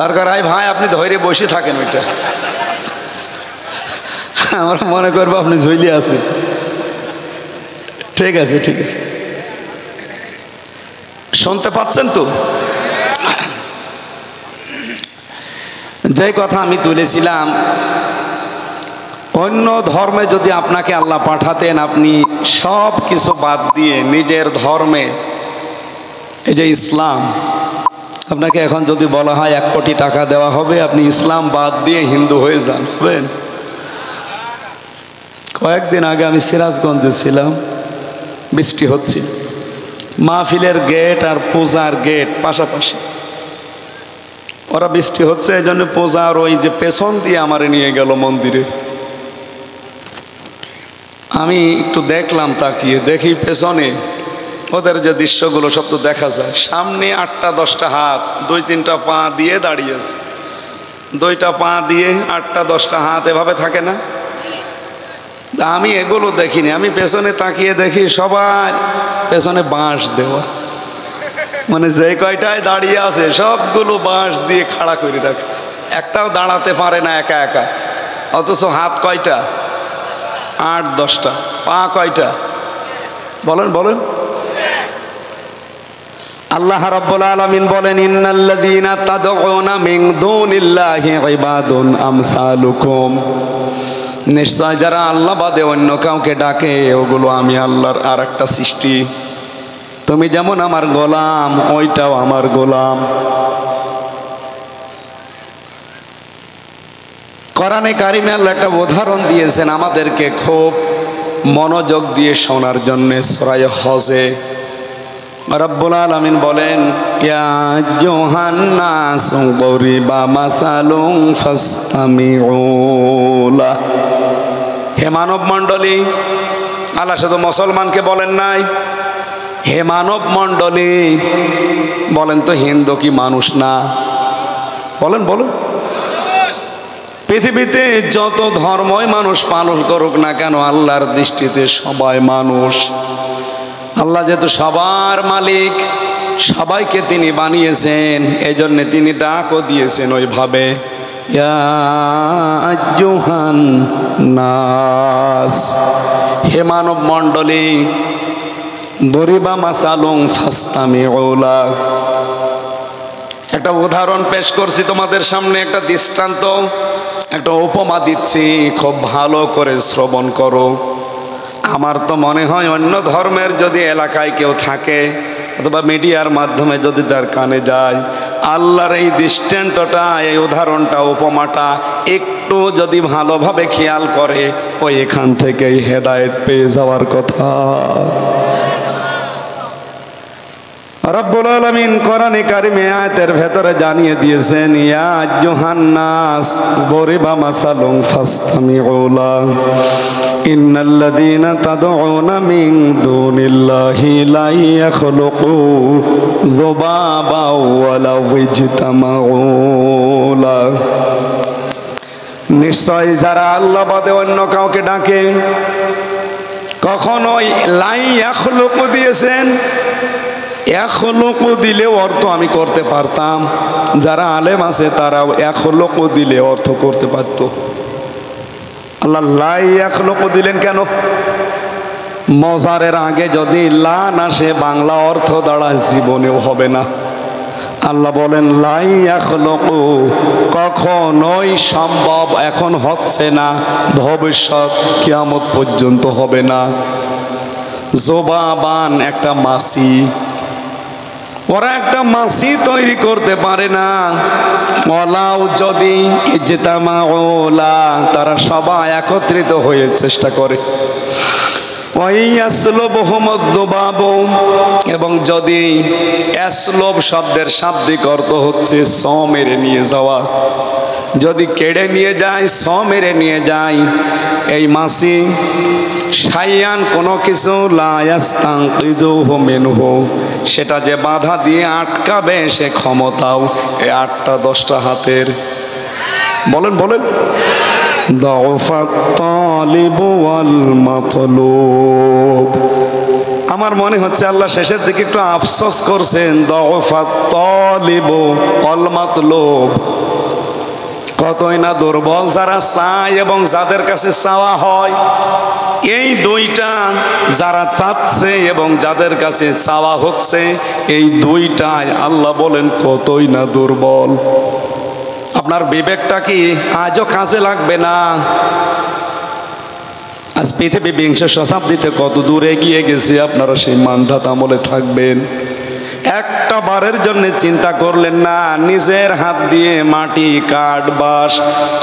দরকার হয় ভাই আপনি ধৈর্য বসে থাকেন, ওইটা আমরা মনে করবো আপনি ঝুলিয়ে আছেন। ঠিক আছে, ঠিক আছে, শুনতে পাচ্ছেন তো? যে কথা আমি তুলেছিলাম, অন্য ধর্মে যদি আপনাকে আল্লাহ পাঠাতেন, আপনি সব কিছু বাদ দিয়ে নিজের ধর্মে, এই যে ইসলাম, আপনাকে এখন যদি বলা হয় 1 কোটি টাকা দেওয়া হবে, আপনি ইসলাম বাদ দিয়ে হিন্দু হয়ে যান, হবেন? কয়েকদিন আগে আমি সিরাজগঞ্জে ছিলাম, বৃষ্টি হচ্ছে, মাহফিলের গেট আর পূজার গেট পাশাপাশি, ওরা বৃষ্টি হচ্ছে এই জন্য পূজার ওই যে পেছন দিয়ে আমারে নিয়ে গেল মন্দিরে। আমি একটু দেখলাম, তাকিয়ে দেখি পেছনে ওদের যে দৃশ্যগুলো সব তো দেখা যায়, সামনে 8টা 10টা হাত 2-3টা পা দিয়ে দাঁড়িয়েছে, 2টা পা দিয়ে 8টা 10টা হাত এভাবে থাকে না? আমি এগুলো দেখিনি, আমি পেছনে তাকিয়ে দেখি সবার পেছনে বাঁশ দেওয়া, মানে যে কয়টায় দাঁড়িয়ে আছে সবগুলো বাঁশ দিয়ে খাড়া করে রাখে, একটাও দাঁড়াতে পারে না একা একা। অথচ হাত কয়টা? 8-10টা। পা কয়টা? বলেন বলেন। আল্লাহ রাব্বুল আলামিন বলেন, ইন্নাল্লাযীনা তাদউনা মিন দুনিল্লাহি ইবাদুন আমসালুকুম, নিশ্চয় যারা আল্লাহ বাদে অন্য কাউকে ডাকে ওগুলো আমি আল্লাহর আর একটা সৃষ্টি। তুমি যেমন আমার গোলাম, ওইটাও আমার গোলাম। কোরআনে কারিমে আল্লাহ একটা উদাহরণ দিয়েছেন আমাদেরকে খুব মনোযোগ দিয়ে শোনার জন্য। সূরা হজে রব্বুল আলামিন বলেন, ইয়া আইয়ুহান নাসু দরিবা মাসালুন ফাসতামিউ লা। হে মানব মণ্ডলী, আল্লাহ শুধু মুসলমানকে বলেন নাই, হে মানব মণ্ডলী, বলেন তো হিন্দু কি মানুষ না? বলেন বলেন। পৃথিবীতে যত ধর্মই মানুষ পালন করুক না কেন, আল্লাহর দৃষ্টিতে সবাই মানুষ। আল্লাহ যেহেতু সবার মালিক, সবাইকে তিনি বানিয়েছেন, এই জন্যে তিনি ডাকও দিয়েছেন ওইভাবে, ইয়া আইয়ুহান নাস, হে মানব মণ্ডলী, দরিবা মাসালুন ফাসতামিউ লা। একটা উদাহরণ পেশ করছি তোমাদের সামনে, একটা দৃষ্টান্ত, একটা উপমা দিচ্ছি, খুব ভালো করে শ্রবণ করো। আমার তো মনে হয় অন্য ধর্মের যদি এলাকায় কেউ থাকে অথবা মিডিয়ার মাধ্যমে যদি তার কানে যায়, আল্লাহর এই দৃষ্টান্তটা, এই উদাহরণটা, উপমাটা একটু যদি ভালোভাবে খেয়াল করে, ওই এখান থেকেই হেদায়েত পেয়ে যাওয়ার কথা। রব্বুল আলামিন কোরআনে কারিমে আয়াতের ভেতরে জানিয়ে দিয়েছেন, ইয়া আইয়ুহান নাস দরিবা মাসালুন ফাসতামিউ লা, ইন্নাল্লাযীনা তাদউনা মিন দুনিল্লাহি লা ইয়াখলুকু যুবাবা ওয়ালাউ ইজতামাউ লা। নিশ্চয় যারা আল্লাহ বাদে অন্য কাউকে ডাকে, কখনোই লা ইয়াখলুকু দিয়েছেন, এখলকও দিলে অর্থ আমি করতে পারতাম, যারা আলেম আছে তারাও এখলকও দিলে অর্থ করতে পারত। আল্লাহ লাই এখলকও দিলেন কেন? মজারের আগে যদি লা না সে বাংলা অর্থ দাঁড়ায় জীবনেও হবে না। আল্লাহ বলেন লাই এখলকও, কখনোই সম্ভব, এখন হচ্ছে না, ভবিষ্যৎ কিয়ামত পর্যন্ত হবে না। জোবাবান একটা মাছি, ওরা একটা মাছি তৈরি করতে পারে না। ওলাও যদি ইজতামাউলা, তারা সবাই একত্রিত হয়ে চেষ্টা করে। এবং যদি এসলব শব্দের শাব্দিক অর্থ হচ্ছে স মেরে নিয়ে যাওয়া, যদি কেড়ে নিয়ে যায়, স মেরে নিয়ে যায়, এই মাছি শাইয়ান কোনো কিছু লা ইয়াস্তানকিযুহু মিনহু, সেটা যে বাধা দিয়ে আটকাবে সে ক্ষমতাও এই 8টা 10টা হাতের। বলেন বলেন। দাউফাত তালিবু ওয়াল মাতলুব। আমার মনে হচ্ছে আল্লাহ শেষের দিকে একটু আফসোস করছেন, দফাত তলিব ওয়াল মাতলুব, কতই না দুর্বল যারা চায় এবং যাদের কাছে চাওয়া হয়। এই দুইটা, যারা চাচ্ছে এবং যাদের কাছে চাওয়া হচ্ছে, এই দুইটাই আল্লাহ বলেন কতই না দুর্বল। আপনার বিবেকটা কি আজও কাজে লাগবে না? আজ পৃথিবী বিংশ শতাব্দীতে কত দূর এগিয়ে গেছে, আপনারা সেই মানধাত আমলে থাকবেন? একটা বারের জন্য চিন্তা করলেন না, নিজের হাত দিয়ে মাটি, কাঠ, বাঁশ,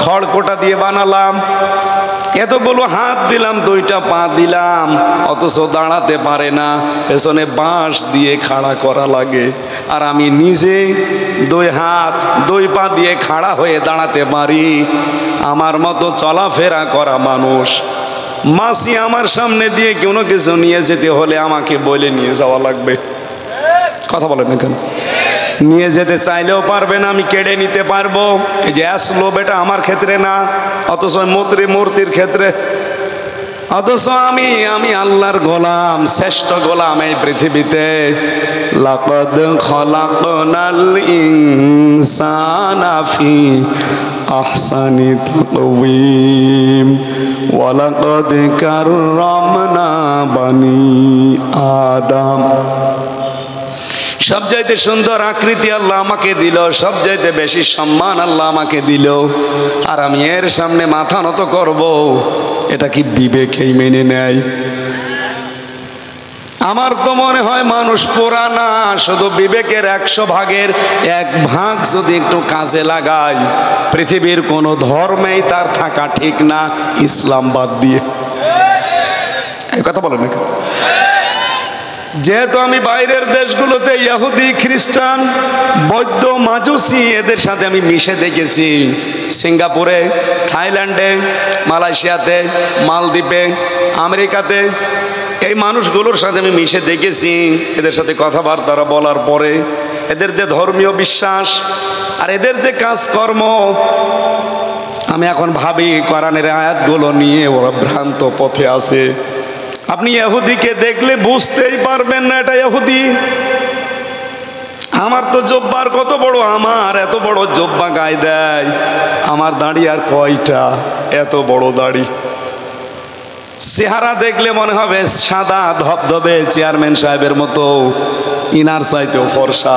খড়কোটা দিয়ে বানালাম, এতগুলো হাত দিলাম, দুইটা পা দিলাম, অথচ দাঁড়াতে পারে না, পেছনে বাঁশ দিয়ে খাড়া করা লাগে। আর আমি নিজে দুই হাত দুই পা দিয়ে খাড়া হয়ে দাঁড়াতে পারি। আমার মতো চলাফেরা করা মানুষ, মাসি আমার সামনে দিয়ে কোনো কিছু নিয়ে যেতে হলে আমাকে বলে নিয়ে যাওয়া লাগবে। কথা বলেন না কেন? নিয়ে যেতে চাইলেও পারবে না, আমি কেড়ে নিতে পারবো। এই যে আসলো বেটা আমার ক্ষেত্রে না, অথচ মূর্তির ক্ষেত্রে। অথচ আমি আল্লাহর গোলাম, শ্রেষ্ঠ গোলাম এই পৃথিবীতে। লাকাদ খলাকনাল ইনসানা ফি আহসানি তাকওয়িম ওয়া লাকাদ কাররামনা বানি আদম। সবচাইতে সুন্দর আকৃতি আল্লাহ আমাকে দিল, সবচাইতে বেশি সম্মান আল্লাহ আমাকে দিল, আর আমি এর সামনে মাথা নত করব? এটা কি বিবেকেই মেনে নেয়? আমার তো মনে হয় মানুষ পুরানা, শুধু বিবেকের 100 ভাগের 1 ভাগ যদি একটু কাজে লাগায়, পৃথিবীর কোনো ধর্মেই তার থাকা ঠিক না, ইসলাম বাদ দিয়ে। এই কথা বলেন না? যেহেতু আমি বাইরের দেশগুলোতে ইহুদি, খ্রিস্টান, বৌদ্ধ, মাজুসি এদের সাথে আমি মিশে দেখেছি। সিঙ্গাপুরে, থাইল্যান্ডে, মালয়েশিয়াতে, মালদ্বীপে, আমেরিকাতে, এই মানুষগুলোর সাথে আমি মিশে দেখেছি। এদের সাথে কথাবার্তা বলার পরে এদের যে ধর্মীয় বিশ্বাস আর এদের যে কাজকর্ম, আমি এখন ভাবি কোরআনের আয়াতগুলো নিয়ে ওরা ভ্রান্ত পথে আছে। আপনি ইহুদিকে দেখলে বুঝতেই পারবেন না এটা ইহুদি। আমার তো জব্বার কত বড়, আমার এত বড় জব্বা গায়ে দেয়, আমার দাড়ি আর কয়টা, এত বড় দাড়ি। চেহারা দেখলে মনে হবে সাদা ধবধবে চেয়ারম্যান সাহেবের মতো, ইনার চাইতেও ফর্সা,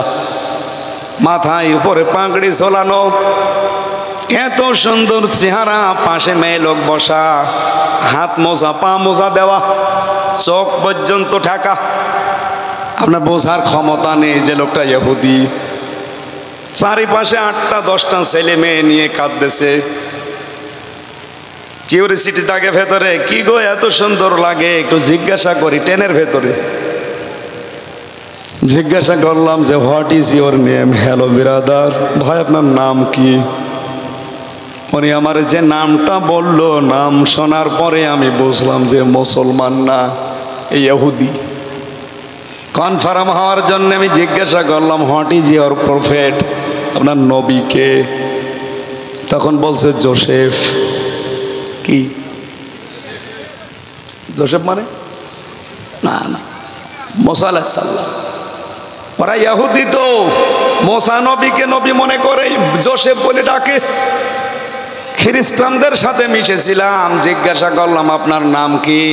মাথায় উপরে পাগড়ি ঝোলানো, এত সুন্দর চেহারা, পাশে মেয়ে লোক বসা, হাত মোজা, পা মোজা দেওয়া, চোখ পর্যন্ত ঢাকা। আপনার বোঝার ক্ষমতা নেই যে লোকটা ইহুদি। চারিপাশে 8টা-10টা ছেলে মেয়ে নিয়ে কাঁদতেছে। কিউরিসিটি থাকে ভেতরে, কি গো এত সুন্দর লাগে, একটু জিজ্ঞাসা করি। ট্রেনের ভেতরে জিজ্ঞাসা করলাম যে what is your name? Hello brother, ভাই আপনার নাম কি? উনি আমার যে নামটা বললো, নাম শোনার পরে আমি বুঝলাম যে মুসলমান না, এই ইহুদি। কনফার্ম হওয়ার জন্য আমি জিজ্ঞাসা করলাম হোয়াট ইজ ইউর প্রফেট? আপনার নবীকে? তখন বলছে জোসেফ। কি জোসেফ মানে? না না, মুসা আলাইহিস সালাম। ওরা ইহুদি তো মুসা নবীকে নবী মনে করে, জোসেফ বলে ডাকে। খ্রিস্টানদের সাথে মিশেছিলাম, জিজ্ঞাসা করলাম আপনার নাম কি?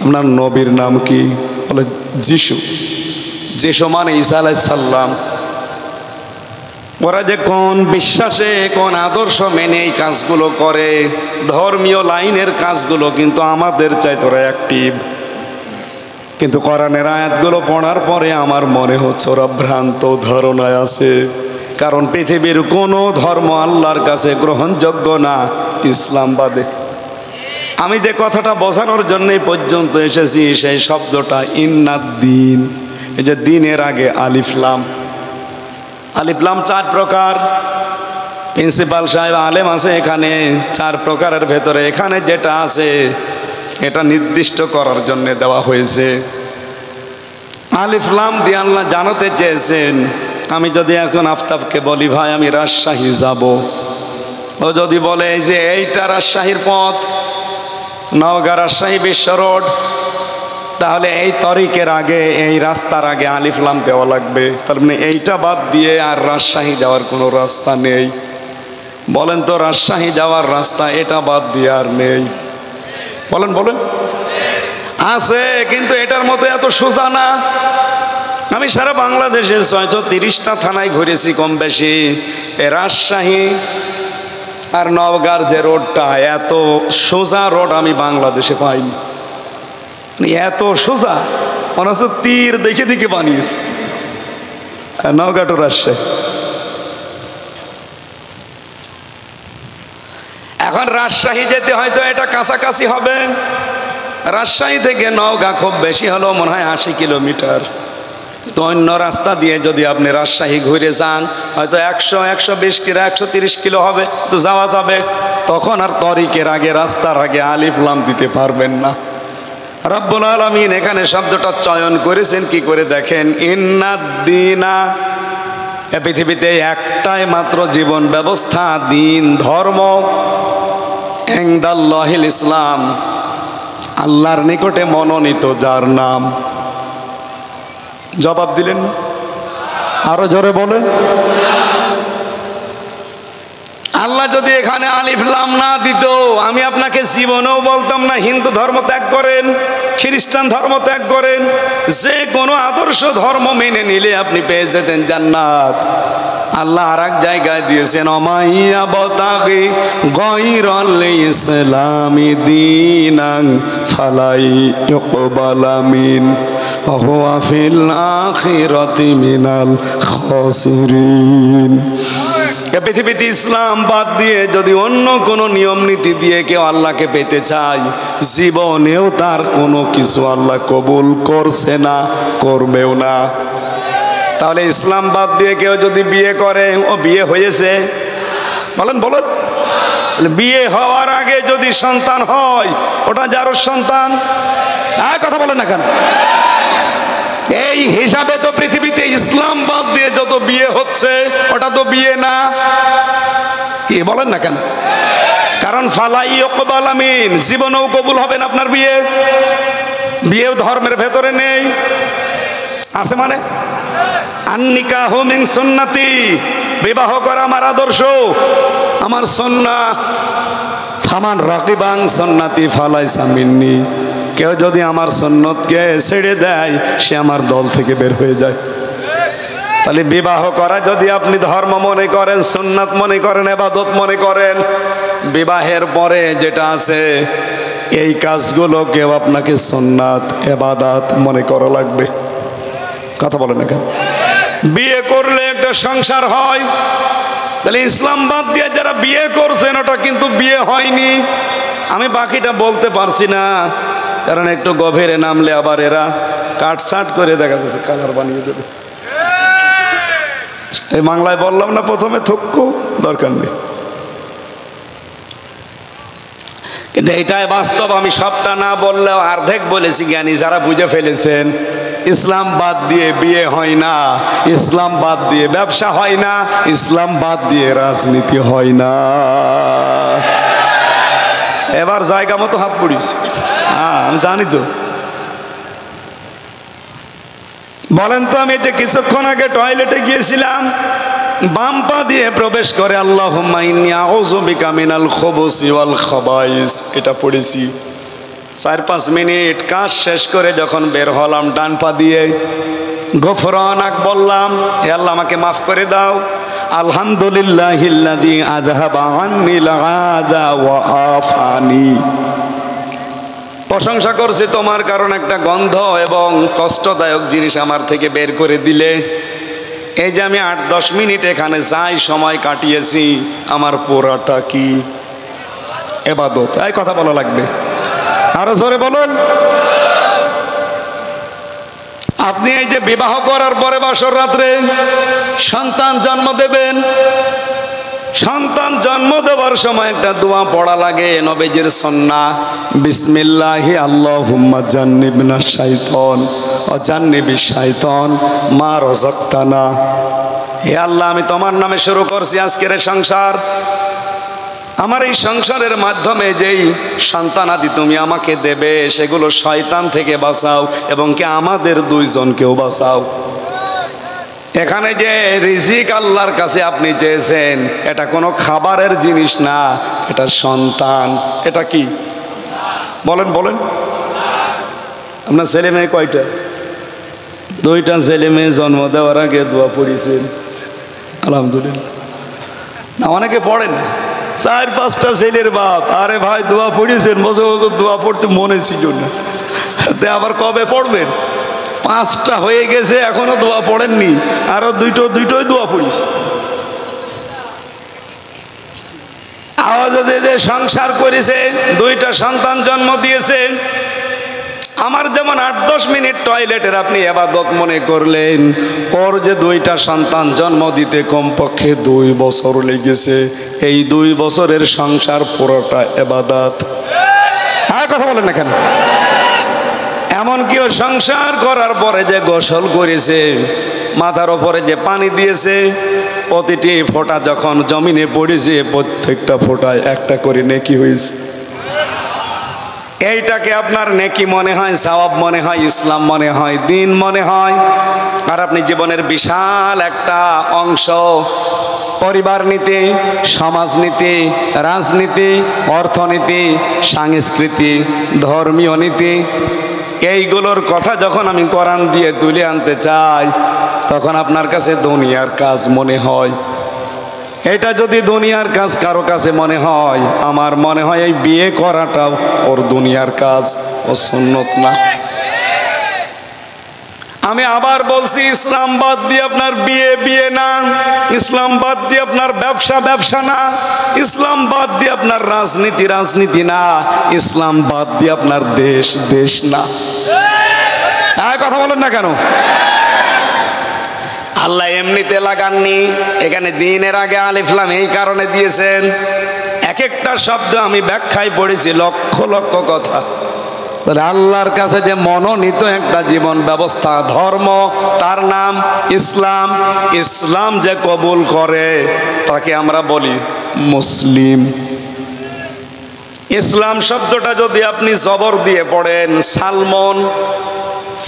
আপনার নবীর নাম কি? বলে যিশু। যিশু মানে ঈসা আলাইহিস সালাম। ওরা যে কোন বিশ্বাসে, কোন আদর্শ মেনে এই কাজগুলো করে, ধর্মীয় লাইনের কাজগুলো, কিন্তু আমাদের চাইতে ওরা অ্যাক্টিভ। কিন্তু কোরআনের আয়াতগুলো পড়ার পরে আমার মনে হচ্ছে ওরা ভ্রান্ত ধারণায় আছে। কারণ পৃথিবীর কোনো ধর্ম আল্লাহর কাছে গ্রহণযোগ্য না, ইসলাম বাদে। আমি যে কথাটা বোঝানোর জন্যই পর্যন্ত এসেছি, সেই শব্দটা ইন্নাদ্দিন। এই যে দিনের আগে আলিফ লাম। আলিফ লাম 4 প্রকার। প্রিন্সিপাল সাহেব আলেম আছে এখানে, 4 প্রকারের ভেতরে এখানে যেটা আছে এটা নির্দিষ্ট করার জন্য দেওয়া হয়েছে। আলিফ লাম দিয়ে আল্লাহ জানাতে চেয়েছেন। আমি যদি এখন আফতাবকে বলি ভাই আমি রাজশাহী যাব, ও যদি বলে এই যে এইটা রাজশাহীর পথ, নওগাঁ রাজশাহী বিশ্ব রোড, তাহলে এই তরিকের আগে, এই রাস্তার আগে আলিফ লাম দেওয়া লাগবে। তার মানে এইটা বাদ দিয়ে আর রাজশাহী যাওয়ার কোনো রাস্তা নেই। বলেন তো, রাজশাহী যাওয়ার রাস্তা এটা বাদ দিয়ে আর নেই? বলেন বলেন। আছে, কিন্তু এটার মতো এত সোজা না। আমি সারা বাংলাদেশে 630টা থানায় ঘুরেছি কম বেশি। এ রাজশাহী আর নওগাঁর যে রোডটা, এত সোজা রোড আমি বাংলাদেশে পাইনি। এত সোজা মনে হচ্ছে তীর দেখে দেখে বানিয়েছে নওগাঁ টু রাজশাহী। এখন রাজশাহী যেতে হয়তো এটা কাছাকাছি হবে। রাজশাহী থেকে নওগাঁ খুব বেশি হলো মনে হয় 80 কিলোমিটার। তো অন্য রাস্তা দিয়ে যদি আপনি রাজশাহী ঘুরে যান হয়তো 100, 120 কিলো, 130 কিলো হবে, তো যাওয়া যাবে। তখন আর তরিকের আগে, রাস্তার আগে আলিফ লাম দিতে পারবেন না। রব্বুল আলামিন এখানে শব্দটা চয়ন করেছেন কি করে দেখেন, ইন্নাদ্দীনা, এ পৃথিবীতে একটাই মাত্র জীবন ব্যবস্থা, দিন, ধর্ম, ইনদাল্লাহিল ইসলাম, আল্লাহর নিকটে মনোনীত যার নাম। জবাব দিলেন না? আরো জোরে বলেন। আল্লাহ যদি এখানে আলিফ লাম না দিত, আমি আপনাকে জীবনেও বলতাম না হিন্দু ধর্ম ত্যাগ করেন, খ্রিস্টান ধর্ম ত্যাগ করেন। যে কোনো আদর্শ ধর্ম মেনে নিলে আপনি পেয়ে যেতেন জান্নাত। আল্লাহ আর এক জায়গায় দিয়েছেন, অমাইয়া বতাগি গায়রাল ইসলামি দীনান ফালাই ইউকবালা মিন ওয়া হুয়া ফিল আখিরাতি মিনাল খাসিরিন। পৃথিবীতে ইসলাম বাদ দিয়ে যদি অন্য কোনো নিয়ম নীতি দিয়ে কেউ আল্লাহকে পেতে চায়, জীবনেও তার কোনো কিছু আল্লাহ কবুল করছে না, করবেও না। তাহলে ইসলাম বাদ দিয়ে কেউ যদি বিয়ে করে, ও বিয়ে হয়েছে? বলেন বলেন। বিয়ে হওয়ার আগে যদি সন্তান হয়, ওটা যার সন্তান। কথা বলেন না কেন? এই হিসাবে তো পৃথিবীতে ইসলাম বাদ দিয়ে যত বিয়ে হচ্ছে ওটা তো বিয়ে না। কি বলেন না কেন? কারণ ফালাই ইউকবালা মিন, জীবনেও কবুল হবে না আপনার বিয়ে। বিয়েও ধর্মের ভেতরে নেই, আছে মানে আন্নিকাহু মিন সুন্নতি, বিবাহ করা আমার আদর্শ, আমার সুন্নাহ। ফামান রাকিবান সুন্নতি ফালাইসা মিন্নি, কেউ যদি আমার সুন্নতকে ছেড়ে দেয় সে আমার দল থেকে বের হয়ে যায়। তাহলে বিবাহ করা যদি আপনি ধর্ম মনে করেন, সুন্নাত মনে করেন, ইবাদত মনে করেন, বিবাহের পরে যেটা আছে এই কাজগুলোকেও আপনাকে সুন্নাত, ইবাদত মনে করা লাগবে। কথা বলেন না কেন? বিয়ে করলে একটা সংসার হয়। তাহলে ইসলাম বাদ দিয়ে যারা বিয়ে করছেন ওটা কিন্তু বিয়ে হয়নি। আমি বাকিটা বলতে পারছি না, কারণ একটু গভীরে নামলে আবার এরা কাটছাট করে দেখা যাচ্ছে কালার বানিয়ে দেবে। এই বাংলায় বললাম না প্রথমে, থক্কু দরকার নেই। কিন্তু এটাই বাস্তব। আমি সবটা না বললেও অর্ধেক বলেছি। জ্ঞানী যারা বুঝে ফেলেছেন, ইসলাম বাদ দিয়ে বিয়ে হয় না, ইসলাম বাদ দিয়ে ব্যবসা হয় না, ইসলাম বাদ দিয়ে রাজনীতি হয় না। এবার জায়গা মতো হাত পড়িয়েছে। হ্যাঁ, আমি জানি তো। বলেন তো, আমি যে কিছুক্ষণ আগে টয়লেটে গিয়েছিলাম, বাম পা দিয়ে প্রবেশ করে আল্লাহুম্মা ইন্নী আউযু বিকা মিনাল খুবুসি ওয়াল খাবাইস, এটা পড়েছি। 4-5 মিনিট কাজ শেষ করে যখন বের হলাম ডান পা দিয়ে গফরানাক বললাম, হে আল্লাহ আমাকে মাফ করে দাও। আলহামদুলিল্লাহিল্লাযী আযহাবা আন্নিল আযা ওয়া আফানি, প্রশংসা করছি তোমার, কারণ একটা গন্ধ এবং কষ্টদায়ক জিনিস আমার থেকে বের করে দিলে। এই যে আমি 8-10 মিনিট এখানে যাই সময় কাটিয়েছি, আমার পুরাটা কি ইবাদত। এই কথা বলা লাগবে, আরো জোরে বলুন। আপনি এই যে বিবাহ করার পরে বাসর রাত্রে সন্তান জন্ম দেবেন, সন্তান জন্ম দেওয়ার সময় একটা দোয়া পড়া লাগে, নবীজির সুন্নাহ, বিসমিল্লাহি আল্লাহুম্মা জান্নিবনাশ শাইতান ওয়া জান্নিবিশ শাইতান মা রাযাকতানা। হে আল্লাহ, আমি তোমার নামে শুরু করছি আজকের সংসার, আমার এই সংসারের মাধ্যমে যেই সন্তানাদি তুমি আমাকে দেবে সেগুলো শয়তান থেকে বাঁচাও এবং কি আমাদের দুইজনকেও বাঁচাও। এখানে যে রিজিক আল্লাহর কাছে আপনি চেয়েছেন এটা কোনো খাবারের জিনিস না, এটা সন্তান। এটা কি বলেন বলেন? আপনার ছেলে মেয়ে কয়টা? দুইটা ছেলে মেয়ে জন্ম দেওয়ার আগে দোয়া পড়েছেন আলহামদুলিল্লাহ। না অনেকে পড়ে না, 4-5টা ছেলের বাপ। আরে ভাই দোয়া পড়েছেন, বছর বছর দোয়া পড়তে মনে ছিল না, আবার কবে পড়বেন? 5টা হয়ে গেছে এখনো দোয়া পড়েননি, আরো দুইটোই দোয়া পড়িস। আওয়াজ যে সংসার করেছে, 2টা সন্তান জন্ম দিয়েছে। আমার যেমন 8-10 মিনিট টয়লেটের আপনি ইবাদত মনে করলেন, ওর যে 2টা সন্তান জন্ম দিতে কমপক্ষে 2 বছর লেগেছে। এই 2 বছরের সংসার পুরোটা ইবাদত। আর কথা বলেন না কেন? এমনকি ও সংসার করার পরে যে গোসল করেছে, মাথার ওপরে যে পানি দিয়েছে, প্রতিটি ফোঁটা যখন জমিনে পড়েছে প্রত্যেকটা ফোঁটায় একটা করে নেকি হয়েছে। এইটাকে আপনার নেকি মনে হয়, সওয়াব মনে হয়, ইসলাম মনে হয়, দিন মনে হয়। আর আপনি জীবনের বিশাল একটা অংশ পরিবার নীতি, সমাজনীতি, রাজনীতি, অর্থনীতি, সংস্কৃতি, ধর্মীয় নীতি, এইগুলোর কথা যখন আমি কোরআন দিয়ে তুলে আনতে চাই তখন আপনার কাছে দুনিয়ার কাজ মনে হয়। এটা যদি দুনিয়ার কাজ কারো কাছে মনে হয়, আমার মনে হয় এই বিয়ে করাটাও ওর দুনিয়ার কাজ, ও সুন্নত না। আমি আবার বলছি, ইসলাম বাদ দিয়ে আপনার বিয়ে না, ইসলাম বাদ দিয়ে আপনার ব্যবসা না, ইসলাম বাদ দিয়ে আপনার রাজনীতি না, ইসলাম বাদ দিয়ে আপনার দেশ না। কথা বলেন না কেন? আল্লাহ এমনিতে লাগাননি, এখানে দিনের আগে আলিফ লাম এই কারণে দিয়েছেন। এক একটা শব্দ আমি ব্যাখ্যায় পড়েছি, লক্ষ লক্ষ কথা। তাহলে আল্লাহর কাছে যে মনোনীত একটা জীবন ব্যবস্থা, ধর্ম, তার নাম ইসলাম। ইসলাম যে কবুল করে তাকে আমরা বলি মুসলিম। ইসলাম শব্দটা যদি আপনি জবর দিয়ে পড়েন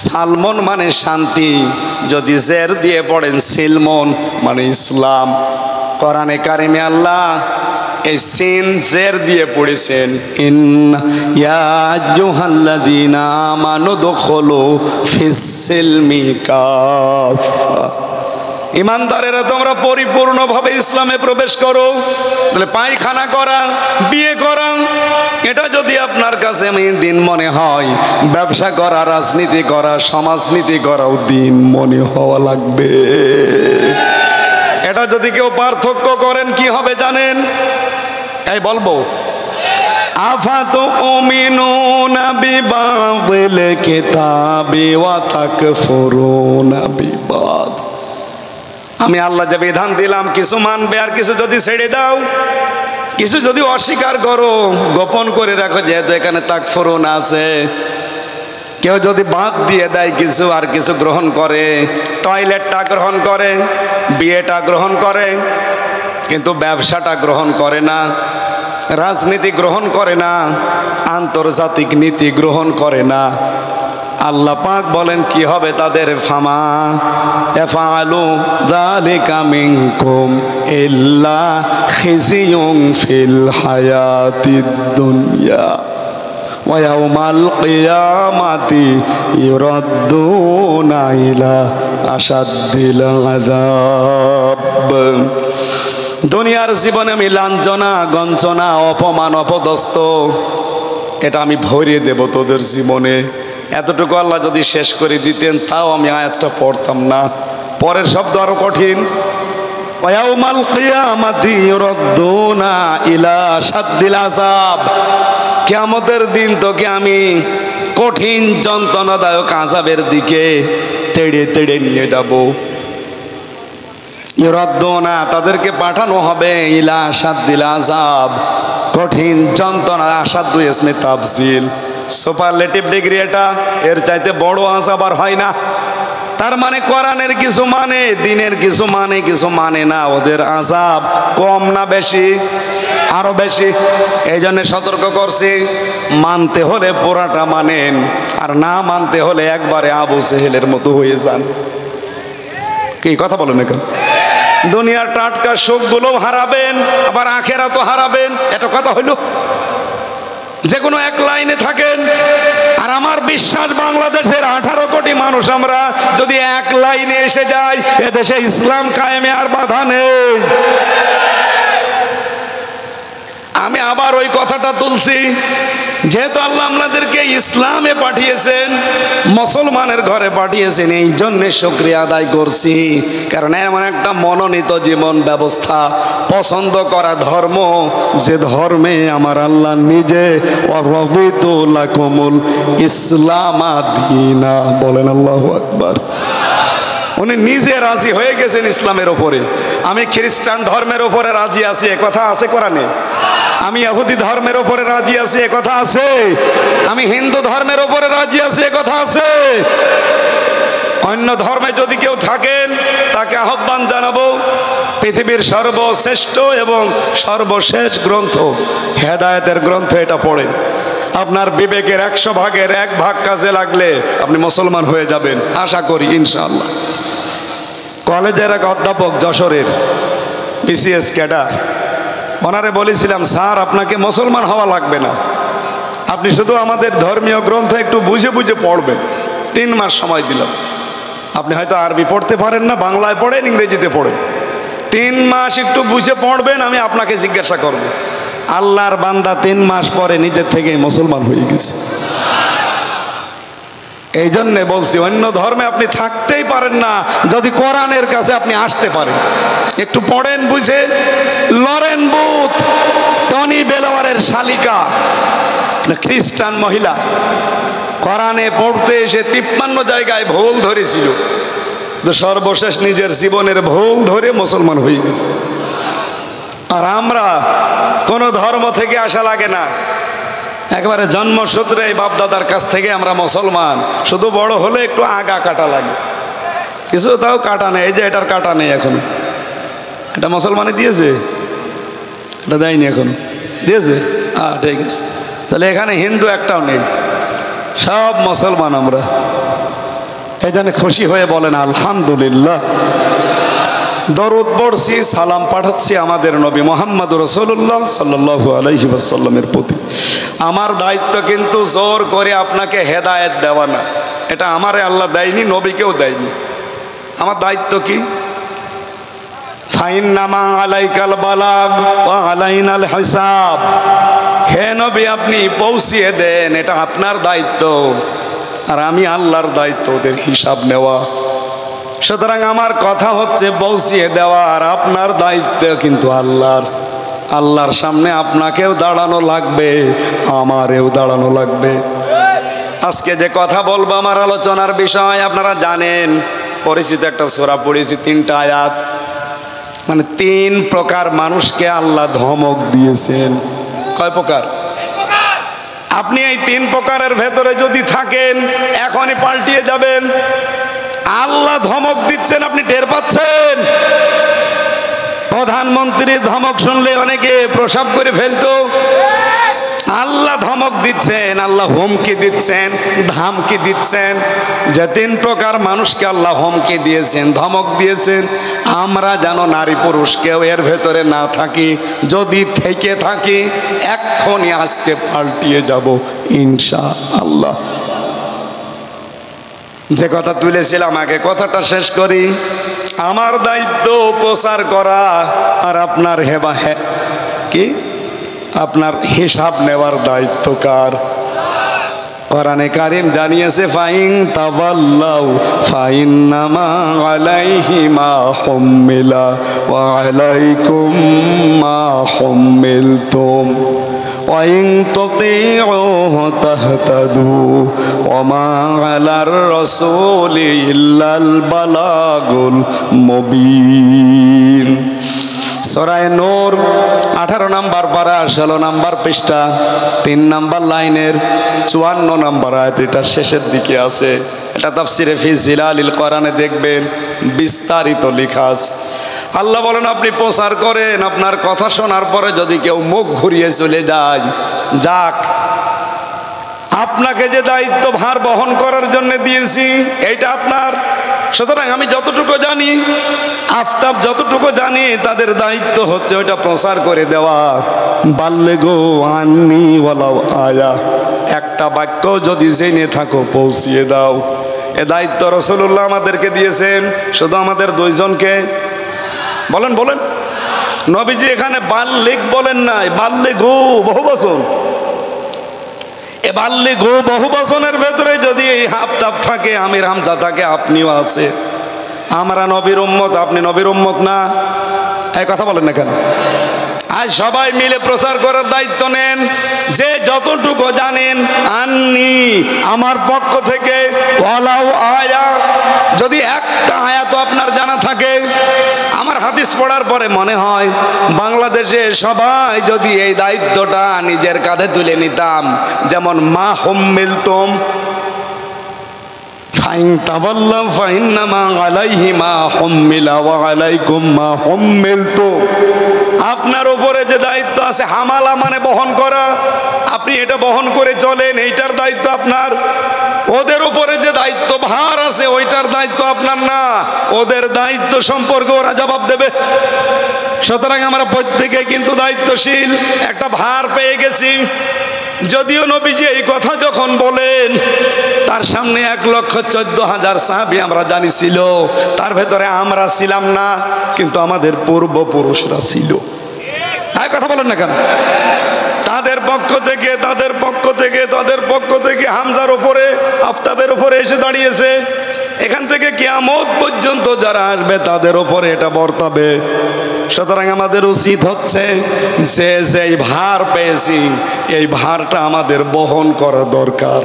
সালমন মানে শান্তি, যদি জের দিয়ে পড়েন সিলমন মানে ইসলাম। কোরআনে কারিমে আল্লাহ এই সিন জের দিয়ে পড়েছেন, ইয়া আইয়ুহাল্লাযীনা আমানু দুখুলু ফিস-সিলমি কাফা। ইমানদারেরা তোমরা পরিপূর্ণভাবে ইসলামে প্রবেশ করো। তাহলে পায়খানা করা, বিয়ে করা, এটা যদি আপনার কাছে দিন মনে হয়, ব্যবসা করা, রাজনীতি করা, সমাজনীতি করাও দিন মনে হওয়া লাগবে। এটা যদি কেউ পার্থক্য করেন কি হবে জানেন? এই বলবো, আফাতুমিনুনা বিবাদিল কিতাবি ওয়া তাকফুরুনা বিবাদ। আমি আল্লাহ যে বিধান দিলাম কিছু মানবে আর কিছু যদি ছেড়ে দাও, কিছু যদি অস্বীকার করো, গোপন করে রাখো, যেহেতু এখানে তাকফুরুন আছে। কেউ যদি বাদ দিয়ে দেয় কিছু আর কিছু গ্রহণ করে, টয়লেটটা গ্রহণ করে, বিয়েটা গ্রহণ করে, কিন্তু ব্যবসাটা গ্রহণ করে না, রাজনীতি গ্রহণ করে না, আন্তর্জাতিক নীতি গ্রহণ করে না, আল্লাহ পাক বলেন কি হবে তাদের? ফামা ইয়াফআলু যালিকা মিনকুম ইল্লা খিজিয়ুন ফিল হায়াতিদ দুনিয়া ওয়া ইয়াউমাল কিয়ামাতি ইউরাদ্দুনা ইলা আশাদ্দিল আযাব। দুনিয়ার জীবনে আমি লাঞ্ছনা, গঞ্জনা, অপমান, অপদস্থ এটা আমি ভরিয়ে দেব তোদের জীবনে। এতটুকু আল্লাহ যদি শেষ করে দিতেন তাও আমি আয়াতটা পড়তাম না। পরের শব্দ আরো কঠিন, ওয়াউমাল কিয়ামাতি ইউরাদ্দুনা ইলা আশাদ্দিল আযাব। কিয়ামতের দিন তোকে আমি কঠিন যন্ত্রণাদায়ক আযাবের দিকে তেড়ে তেড়ে নিয়ে যাব। ইউরাদ্দুনা তাদেরকে পাঠানো হবে ইলা আশাদ্দিল আযাব, কঠিন যন্ত্রণা। আসাদু ইসমে তাফজিল, সুপারলেটিভ ডিগ্রি এটা, এর চাইতে বড় আযাব আর হয় না। তার মানে কোরআনের কিছু মানে, দিনের কিছু মানে, কিছু মানে না। ওদের আযাব কম না বেশি? আরো বেশি। এই জন্য সতর্ক করছি, মানতে হলে পুরাটা মানেন, আর না মানতে হলে একবারে আবু সেহেলের মতো হয়ে যান। কি কথা বলেন এখন? দুনিয়ার টাটকা সুখগুলো হারাবেন, আবার আখেরাতও হারাবেন, এটা কথা হইল? যে কোনো এক লাইনে থাকেন। আর আমার বিশ্বাস বাংলাদেশের 18 কোটি মানুষ আমরা যদি এক লাইনে এসে যাই, এদেশে ইসলাম কায়েমে আর বাধা নেই। আমি আবার ওই কথাটা তুলছি, যেহেতু আল্লাহ আপনাদেরকে ইসলামে পাঠিয়েছেন, মুসলমানের ঘরে পাঠিয়েছেন, এই জন্যে শুকরিয়া আদায় করছি। কারণ এমন একটা মনোনীত জীবন ব্যবস্থা, পছন্দ করা ধর্ম, যে ধর্মে আমার আল্লাহ নিজে ওয়ারাদিতু লাকুমুল ইসলাম দীনা, বলেন আল্লাহু আকবার। উনি নিজে রাজি হয়ে গেছেন ইসলামের ওপরে। আমি খ্রিস্টান ধর্মের ওপরে রাজি আছি, এ কথা আছে কোরআনে? আমি ইহুদি ধর্মের ওপরে রাজি আছি, এ কথা আছে? আমি হিন্দু ধর্মের ওপরে রাজি আছি, এ কথা আছে? অন্য ধর্মে যদি কেউ থাকেন, তাকে আহ্বান জানাবো, পৃথিবীর সর্বশ্রেষ্ঠ এবং সর্বশেষ গ্রন্থ হেদায়েতের গ্রন্থ, এটা পড়েন। আপনার বিবেকের 100 ভাগের 1 ভাগ কাজে লাগলে আপনি মুসলমান হয়ে যাবেন, আশা করি ইনশাআল্লাহ। কলেজের এক অধ্যাপক, যশোরের বিসিএস ক্যাডার, ওনারে বলেছিলাম, স্যার আপনাকে মুসলমান হওয়া লাগবে না, আপনি শুধু আমাদের ধর্মীয় গ্রন্থ একটু বুঝে বুঝে পড়বেন। 3 মাস সময় দিলাম। আপনি হয়তো আরবি পড়তে পারেন না, বাংলায় পড়েন, ইংরেজিতে পড়েন, 3 মাস একটু বুঝে পড়বেন, আমি আপনাকে জিজ্ঞাসা করব। আল্লাহর বান্দা 3 মাস পরে নিজের থেকে মুসলমান হয়ে গেছে। এই জন্যে বলছি, অন্য ধর্মে আপনি থাকতেই পারেন না, যদি কোরআনের কাছে আপনি আসতে পারেন, একটু পড়েন বুঝে। লরেন বুথ, টনি বেলাওয়ারের শালিকা, খ্রিস্টান মহিলা, কোরআনে পড়তে এসে 53 জায়গায় ভুল ধরেছিল, তো সর্বশেষ নিজের জীবনের ভুল ধরে মুসলমান হয়ে গেছে। আর আমরা কোনো ধর্ম থেকে আসা লাগে না, একবারে জন্মসূত্রে বাপদাদার কাছ থেকে আমরা মুসলমান। শুধু বড় হলে একটু আগা কাটা লাগে, কিছু তাও কাটা নেই। এই যে এটার কাটা নেই এখন, এটা মুসলমানে দিয়েছে, এটা দেয়নি এখনো, দিয়েছে? ঠিক আছে, তাহলে এখানে হিন্দু একটাও নেই, সব মুসলমান আমরা। এই জন্য খুশি হয়ে বলেন আলহামদুলিল্লাহ। দরুদ পড়ছি, সালাম পাঠাচ্ছি আমাদের নবী মুহাম্মদ রাসূলুল্লাহ সাল্লাল্লাহু আলাইহি ওয়াসাল্লামের প্রতি। আমার দায়িত্ব কিন্তু জোর করে আপনাকে হেদায়েত দেওয়া না, এটা আমারে আল্লাহ দেয়নি, নবীকেও দেয়নি। আমার দায়িত্ব কি? ফাইন্নামা আলাইকাল বালাগ ওয়া আলাইনাল হিসাব। হে নবী, আপনি পৌঁছিয়ে দেন, এটা আপনার দায়িত্ব, আর আমি আল্লাহর দায়িত্ব ওদের হিসাব নেওয়া। সুতরাং আমার কথা হচ্ছে পৌঁছিয়ে দেওয়া, আর আপনার দায়িত্ব কিন্তু আল্লাহর। আল্লাহর সামনে আপনাকেও দাঁড়ানো লাগবে, আমারেও দাঁড়ানো লাগবে। আজকে যে কথা বলবো, আমার আলোচনার বিষয় আপনারা জানেন, পরিচিত একটা সূরা পড়েছি, 3টা আয়াত, মানে 3 প্রকার মানুষকে আল্লাহ ধমক দিয়েছেন। কয় প্রকার? আপনি এই 3 প্রকারের ভেতরে যদি থাকেন, এখনই পাল্টিয়ে যাবেন। আল্লাহ ধমক দিচ্ছেন, আপনি টের পাচ্ছেন? প্রধানমন্ত্রীর ধমক শুনলে অনেকে প্রসাব করে ফেলতো। আল্লাহ ধমক দিচ্ছেন, আল্লাহ হুমকি দিচ্ছেন, ধামকি দিচ্ছেন। যে 3 প্রকার মানুষকে আল্লাহ হুমকি দিয়েছেন, ধমক দিয়েছেন, আমরা যেন নারী পুরুষ কেউ এর ভেতরে না থাকি। যদি থেকে থাকি, এক্ষুনি আজকে পাল্টিয়ে যাব ইনশাআল্লাহ। যে কথা তুলেছিলাম, আগে কথাটা শেষ করি। আমার দায়িত্ব প্রচার করা, আর আপনার কি আপনার হিসাব নেওয়ার দায়িত্ব কার? কোরআনে কারীম জানিয়েছে, ফাইন তাওয়াল্লাউ ফাইন্নামা আলাইহি মা হুম্মিলা ওয়া আলাইকুম মা হুম্মিলতুম ওয়াইন তুতিউহু তাহতাদু ওয়া মা আলার রাসূলি ইল্লাল বালাগুল মুবিন। সূরা নূর 18 নম্বর পারা 16 নম্বর পৃষ্ঠা 3 নম্বর লাইনের 54 নম্বর আয়াত, এটা শেষের দিকে আছে। এটা তাফসিরে ফি জিলালিল কোরআনে দেখবেন বিস্তারিত লেখা আছে। আল্লাহ বলেন আপনি প্রচার করেন, আপনার কথা শোনার পরে যদি কেউ মুখ ঘুরিয়ে চলে যায়, যাক, আপনাকে যে দায়িত্ব ভার বহন করার জন্য দিয়েছি এইটা আপনার। সুতরাং আমি যতটুকু জানি, আফতাব যতটুকু জানি, তাদের দায়িত্ব হচ্ছে ওইটা প্রচার করে দেওয়া। বাল্লিগু আন্নি ওয়ালাউ আয়া, একটা বাক্য যদি জেনে থাকো পৌঁছিয়ে দাও। এ দায়িত্ব রাসূলুল্লাহ আমাদেরকে দিয়েছেন। শুধু আমাদের দুইজনকে? বলেন বলেন। নবীজি এখানে বাল্লিগ বলেন নাই, বাল্লিগু বহু বচন। এ বাল্লিগু বহু বচনের ভেতরে যদি এই আফতাব থাকে, আমির হামজা থাকে, আপনিও আছে। আমরা নবীর উম্মত, আপনি নবীর উম্মত না? এই কথা বলেন না কেন? আজ সবাই মিলে প্রচার করার দায়িত্ব নেন। যে যতটুকু জানেন, আন্নি আমার পক্ষ থেকে, ওয়ালাউ আয়া, যদি একটা আয়াত আপনার জানা থাকে। আমার হাদিস পড়ার পরে মনে হয় বাংলাদেশে সবাই যদি এই দায়িত্বটা নিজের কাঁধে তুলে নিতাম, যেমন মা হুম্মিলতুম ফাইন তাওয়াল্লাউ ফাইন্নামা আলাইহি মা হুম্মিলা ওয়া আলাইকুম মা হুম্মিলতুম। আপনার উপরে যে দায়িত্ব আছে, হামালা মানে বহন করা, আপনি এটা বহন করে চলেন, এইটার দায়িত্ব আপনার। ওদের উপরে যে দায়িত্ব ভার আছে, ওইটার দায়িত্ব আপনার না। ওদের দায়িত্ব সম্পর্কে ওরা জবাব দেবে। সুতরাং আমরা প্রত্যেকে কিন্তু দায়িত্বশীল, একটা ভার পেয়ে গেছি। যদিও নবীজি এই কথা যখন বলেন, তার সামনে 1,14,000 সাহাবী আমরা জানি ছিল, তার ভেতরে আমরা ছিলাম না, কিন্তু আমাদের পূর্বপুরুষরা ছিল। এই কথা বলেন না কেন? তাদের পক্ষ থেকে হামজার উপরে, আফতাবের উপরে এসে দাঁড়িয়েছে। এখান থেকে কিয়ামত পর্যন্ত যারা আসবে তাদের উপরে এটা বর্তাবে। সুতরাং আমাদের উচিত হচ্ছে যে যেই ভার পেয়েছি, এই ভারটা আমাদের বহন করা দরকার।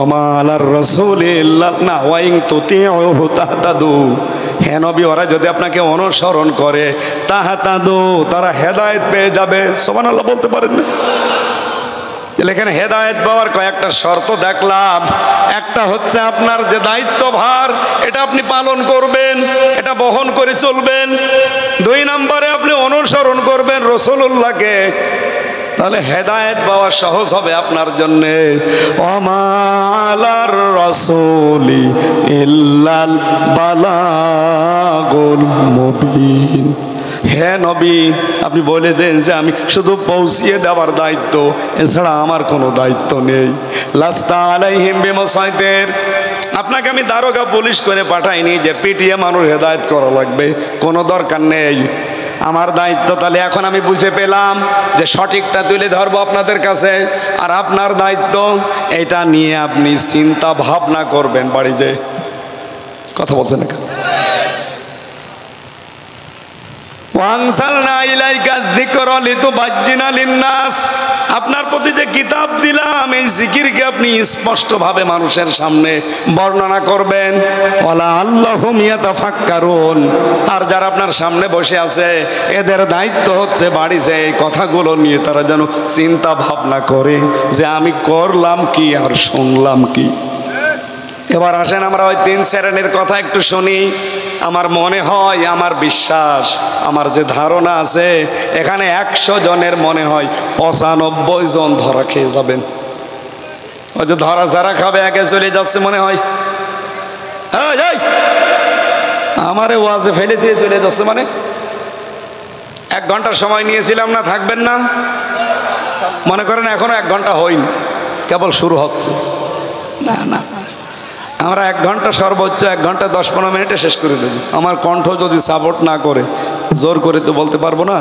ওমা আলার রাসূলি ইল্লা না ওয়া ইন তুতিউহু তাহতাদু। হে নবী, ওরা যদি আপনাকে অনুসরণ করে, তাহতাদু, তারা হেদায়েত পেয়ে যাবে। সুবহানাল্লাহ বলতে পারেন না? এখানে হেদায়েত পাওয়ার কয়েকটা শর্ত দেখলাম। একটা হচ্ছে আপনার যে দায়িত্ব ভার, এটা আপনি পালন করবেন, এটা বহন করে চলবেন। 2 নম্বরে আপনি অনুসরণ করবেন রাসূলুল্লাহকে, তাহলে হেদায়েত পাওয়া সহজ হবে আপনার জন্য। ওমা আলার রাসূলি ইল্লাল বালাগুল মুবিন। হে নবী, আপনি বলে দেন যে আমি শুধু পৌঁছিয়ে দেওয়ার দায়িত্ব, এছাড়া আমার কোনো দায়িত্ব নেই। লাস্তা আলাইহিম বিমুসাইতির। আপনাকে আমি দারোগা পুলিশ করে পাঠাইনি যে পিটিয়ে মানুষ হেদায়েত করা লাগবে, কোনো দরকার নেই। আমার দায়িত্ব তাহলে এখন আমি বুঝে পেলাম যে সঠিকটা তুলে ধরবো আপনাদের কাছে। আর আপনার দায়িত্ব এটা নিয়ে আপনি চিন্তা ভাবনা করবেন বাড়ি যে। কথা বলছেন না? ওয়ানসালনা ইলাইকা যিকরা লিতুবাজ্জিনা লিন্নাস। আপনার প্রতি যে কিতাব দিলাম, এই জিকিরকে আপনি স্পষ্টভাবে মানুষের সামনে বর্ণনা করবেন। ওয়ালা আল্লাহুম ইয়াতাফাক্কারুন। আর যারা আপনার সামনে বসে আছে, এদের দায়িত্ব হচ্ছে বাড়ি যে এই কথাগুলো নিয়ে তারা যেন চিন্তা ভাবনা করে যে আমি করলাম কি আর শুনলাম কি। এবার আসেন আমরা ওই 3 শ্রেণীর কথা একটু শুনি। আমার মনে হয়, আমার বিশ্বাস, আমার যে ধারণা আছে, এখানে 100 জনের মনে হয় 95 জন ধরা খেয়ে যাবেন। ওই যে ধরা যারা খাবে একে চলে যাচ্ছে মনে হয়। আমারে ওয়াজে ফেলে দিয়ে চলে যাচ্ছে, মানে 1 ঘন্টার সময় নিয়েছিলাম না, থাকবেন না? মনে করেন এখনো 1 ঘন্টা হয়নি, কেবল শুরু হচ্ছে। না না, আমরা 1 ঘন্টা, সর্বোচ্চ 1 ঘন্টা 10-15 মিনিটে শেষ করে দেব। আমার কণ্ঠ যদি সাপোর্ট না করে, জোর করে তো বলতে পারবো না।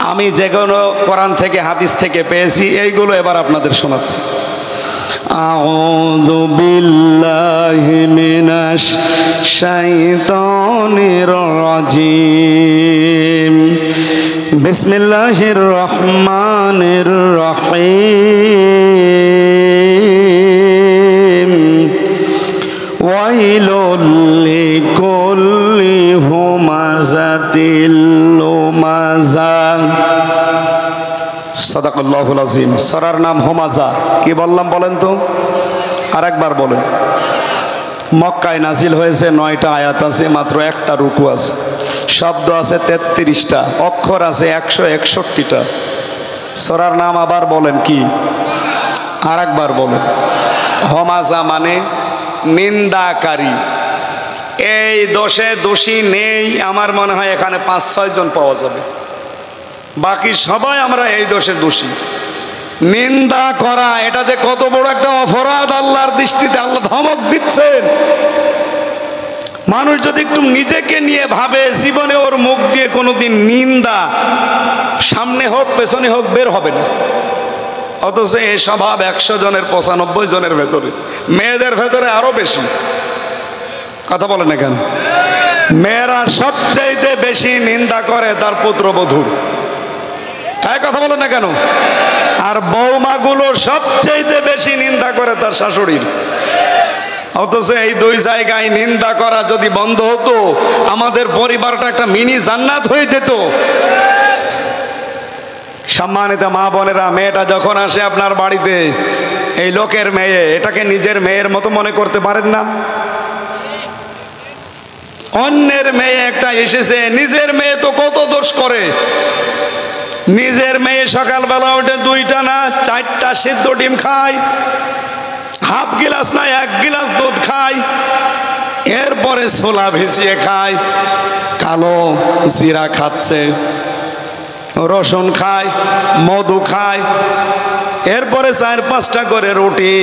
আমি যে কোনো কোরআন থেকে, হাদিস থেকে পেয়েছি, এইগুলো এবার আপনাদের শোনাচ্ছি। আউযু বিল্লাহি মিনাশ শাইতানির রাজিম। বিসমিল্লাহির রহমানির রহিম। ওয়াইলুল লিকুল্লি হুমাযাতিল লুমাযা। সাদাকাল্লাহুল আযীম। সূরার নাম হুমাযা। কি বললাম বলেন তো? আরেকবার বলেন। মক্কায় নাজিল হয়েছে 9টা আয়াত আছে, মাত্র একটা রুকু আছে, শব্দ আছে 33টা, অক্ষর আছে 161টা। সূরার নাম আবার বলেন কি? আর একবার বলেন। হমাজা মানে নিন্দাকারী। এই দোষে দোষী নেই আমার মনে হয় এখানে 5-6 জন পাওয়া যাবে, বাকি সবাই আমরা এই দোষে দোষী। নিন্দা করা এটা যে কত বড় একটা অপরাধ আল্লাহর দৃষ্টিতে, আল্লাহ ধমক দিচ্ছেন। মানুষ যদি একটু নিজেকে নিয়ে ভাবে, জীবনে ওর মুখ দিয়ে কোনোদিন নিন্দা সামনে হোক পেছনে হোক বের হবে না। অথচ এই স্বভাব 100 জনের 95 জনের ভেতরে, মেয়েদের ভেতরে আরো বেশি। কথা বলে না কেন? মেয়েরা সবচাইতে বেশি নিন্দা করে তার পুত্রবধূর। কথা বলে না কেন? আর বৌমাগুলো সবচাইতে বেশি নিন্দা করে তার শাশুড়ির। অথচ এই দুই জায়গায় নিন্দা করা যদি বন্ধ হতো, আমাদের পরিবারটা একটা মিনি জান্নাত হয়ে যেত। সম্মানিত মা বোনেরা, মেয়েটা যখন আসে আপনার বাড়িতে, এই লোকের মেয়ে, এটাকে নিজের মেয়ের মতো মনে করতে পারেন না? অন্যের মেয়ে একটা এসেছে, নিজের মেয়ে তো কত দোষ করে। নিজের মেয়ে সকালবেলা উঠে 2টা না 4টা সিদ্ধ ডিম খায়, হাফ গিলাস না 1 গিলাস দুধ খায়, এরপরে ছোলা ভিজিয়ে খায়, কালো জিরা খাচ্ছে, রসুন খায়, মধু খায়, এরপরে 4-5টা করে রুটি।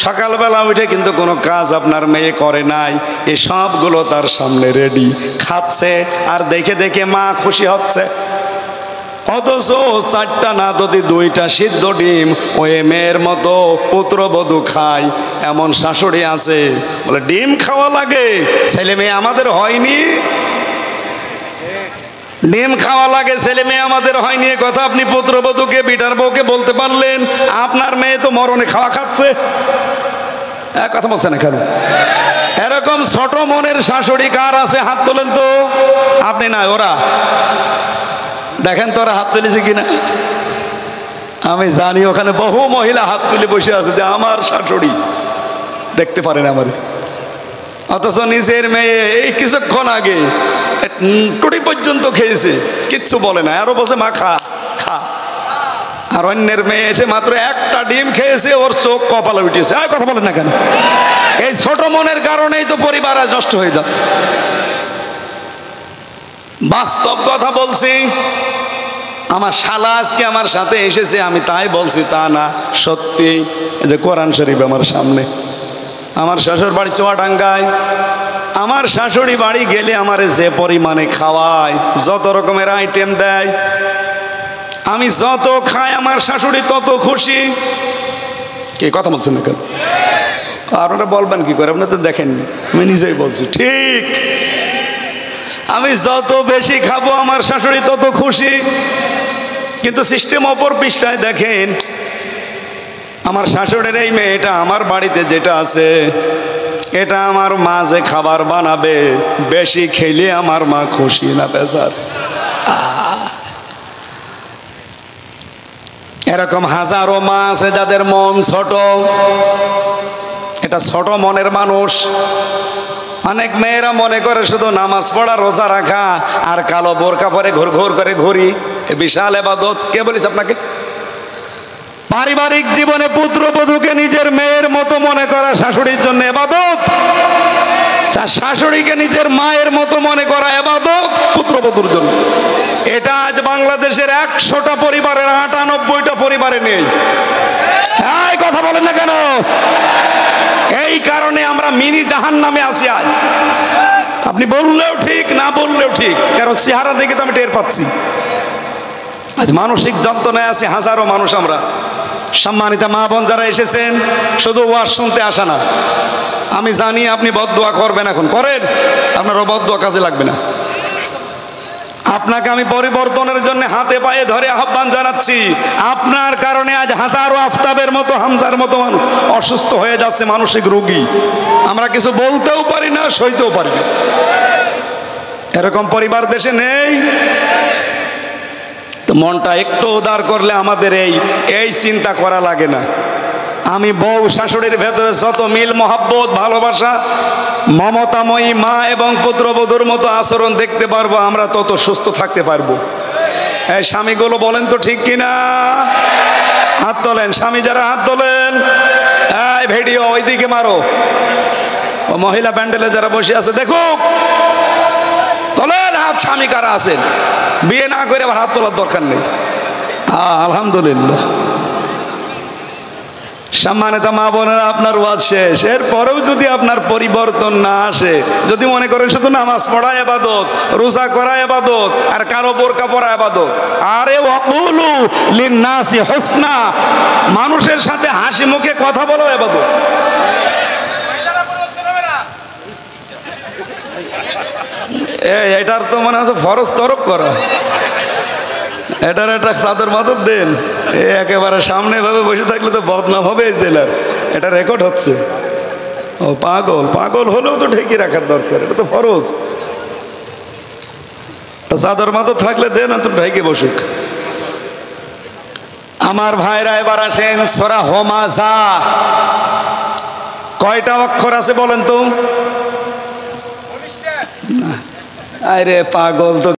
সকালবেলা উঠে কিন্তু কোনো কাজ আপনার মেয়ে করে নাই, এই সবগুলো তার সামনে রেডি, খাচ্ছে আর দেখে দেখে মা খুশি হচ্ছে। অথচ 4টা না যদি 2টা সিদ্ধ ডিম ওই মেয়ের মতো পুত্রবধূ খায়, এমন শাশুড়ি আছে বলে ডিম খাওয়া লাগে, ছেলে মেয়ে আমাদের হয়নি। ডিম খাওয়া লাগে, ছেলে মেয়ে আমাদের হয়নি, কথা আপনি পুত্রবধূকে বিটার বউকে বলতে পারলেন? আপনার মেয়ে তো মরণে খাওয়া খাচ্ছে। কথা বলছে না কেন? এরকম ছোট মনের শাশুড়ি কার আছে? হাত তোলেন তো। আপনি না, ওরা দেখেন তো ওরা হাত তুলেছে কিনা। আমি জানি ওখানে বহু মহিলা হাত তুলে বসে আছে যে আমার শাশুড়ি দেখতে পারেন আমারে। অথচ নিজের মেয়ে এই কিছুক্ষণ আগে টুটি পর্যন্ত খেয়েছে, কিচ্ছু বলে না, আরো বলছে মা খা খা। আর অন্যের মেয়ে এসে মাত্র 1টা ডিম খেয়েছে, ওর চোখ কপালে উঠেছে। আর কথা বলেন না কেন? এই ছোট মনের কারণেই তো পরিবার আজ নষ্ট হয়ে যাচ্ছে। বাস্তব কথা বলছি। আমার শালা আজকে আমার সাথে এসেছে, আমি তাই বলছি তা না, সত্যি। এই যে কোরআন শরীফ আমার সামনে। আমার শ্বশুর বাড়ি চুয়াডাঙ্গায়। আমার শাশুড়ি বাড়ি গেলে আমারে যে পরিমাণে খাওয়ায়, যত রকমের আইটেম দেয়, আমি যত খাই আমার শাশুড়ি তত খুশি। কে কথা বলছেন না কেন? আপনারা বলবেন কি করে? আপনারা তো দেখেন, আমি নিজেই বলছি ঠিক। আমি যত বেশি খাবো আমার শাশুড়ি তত খুশি। কিন্তু সিস্টেম অপর পৃষ্ঠায় দেখেন, আমার শাশুড়ির এই মেয়েটা আমার বাড়িতে যেটা আছে, এটা আমার মা যে খাবার বানাবে, বেশি খেলে আমার মা খুশি না বেজার। এরকম হাজারো মা আছে যাদের মন ছোট। এটা ছোট মনের মানুষ। অনেক মেয়েরা মনে করে শুধু নামাজ পড়া, রোজা রাখা আর কালো বোরকা পরে ঘুর ঘুর করে ঘুরি, বিশাল ইবাদত। কে বলিস আপনাকে? পারিবারিক জীবনে পুত্রবধূকে নিজের মেয়ের মতো মনে করা শাশুড়ির জন্য ইবাদত, শাশুড়িকে নিজের মায়ের মতো মনে করা ইবাদত পুত্রবধূর জন্য। এটা আজ বাংলাদেশের 100টা পরিবারের 98টা পরিবারে নেই। এই কথা বলেন না কেন? এই কারণে আমরা মিনি জাহান্নামে আছি আজ। আপনি বললেও ঠিক, না বললেও ঠিক, কারণ চেহারা দেখে তো আমি টের পাচ্ছি। আজ মানসিক যন্ত্রণায় আছে হাজারো মানুষ আমরা। সম্মানিত মা বোন যারা এসেছেন, শুধু ওয়াজ শুনতে আসা না। আমি জানি আপনি বদদোয়া করবেন, এখন করেন, আপনার বদদোয়া কাজে লাগবে না। আপনাকে আমি পরিবর্তনের জন্য হাতে পায়ে ধরে আহ্বান জানাচ্ছি। আপনার কারণে আজ হাজারো আফতাবের মতো, হামজার মতো মানুষ অসুস্থ হয়ে যাচ্ছে, মানসিক রোগী। আমরা কিছু বলতেও পারি না, সইতেও পারি না। এরকম পরিবার দেশে নেই। তো মনটা একটু উদার করলে আমাদের এই চিন্তা করা লাগে না। আমি বউ শাশুড়ির ভেতরে যত মিল মহাব্বত ভালোবাসা মমতাময়ী মা এবং পুত্রবধূর মতো আচরণ দেখতে পারবো, আমরা তত সুস্থ থাকতে পারবো। এই স্বামীগুলো বলেন তো ঠিক কিনা? হাত তোলেন, স্বামী যারা হাত তোলেন। এই ভিডিও ওইদিকে মারো, ও মহিলা প্যান্ডেলে যারা বসে আছে দেখুক, তোলেন হাত। স্বামী কারা আছেন? বিয়ে না করে আবার হাত তোলার দরকার নেই। আলহামদুলিল্লাহ। সম্মানিত মা বোনেরা, আপনার ওয়াজ শেষ, এরপরেও যদি আপনার পরিবর্তন না আসে, যদি মনে করেন শুধু নামাজ পড়া ইবাদত, রোজা করা ইবাদত, আর কারো বোরকা পরা ইবাদত, আরে ওয়াকুলু লিন্নাসি হুসনা, মানুষের সাথে হাসি মুখে কথা বলো ইবাদত। এটার তো মনে হচ্ছে ফরজ তরক করা, এটার একটা চাদর মাদর দেন। একেবারে সামনে ভাবে বসে থাকলে তো বদনাম হবে এই জেলার। এটা রেকর্ড হচ্ছে। ও পাগল, পাগল হলেও তো ঢেকে রাখার দরকার, এটা তো ফরজ। চাদর মাদর থাকলে দেন, তো ঢেকে বসুক। আমার ভাইরা এবার আসেন সূরা হুমাযা। কয়টা অক্ষর আছে বলেন তো? আরে পাগল তো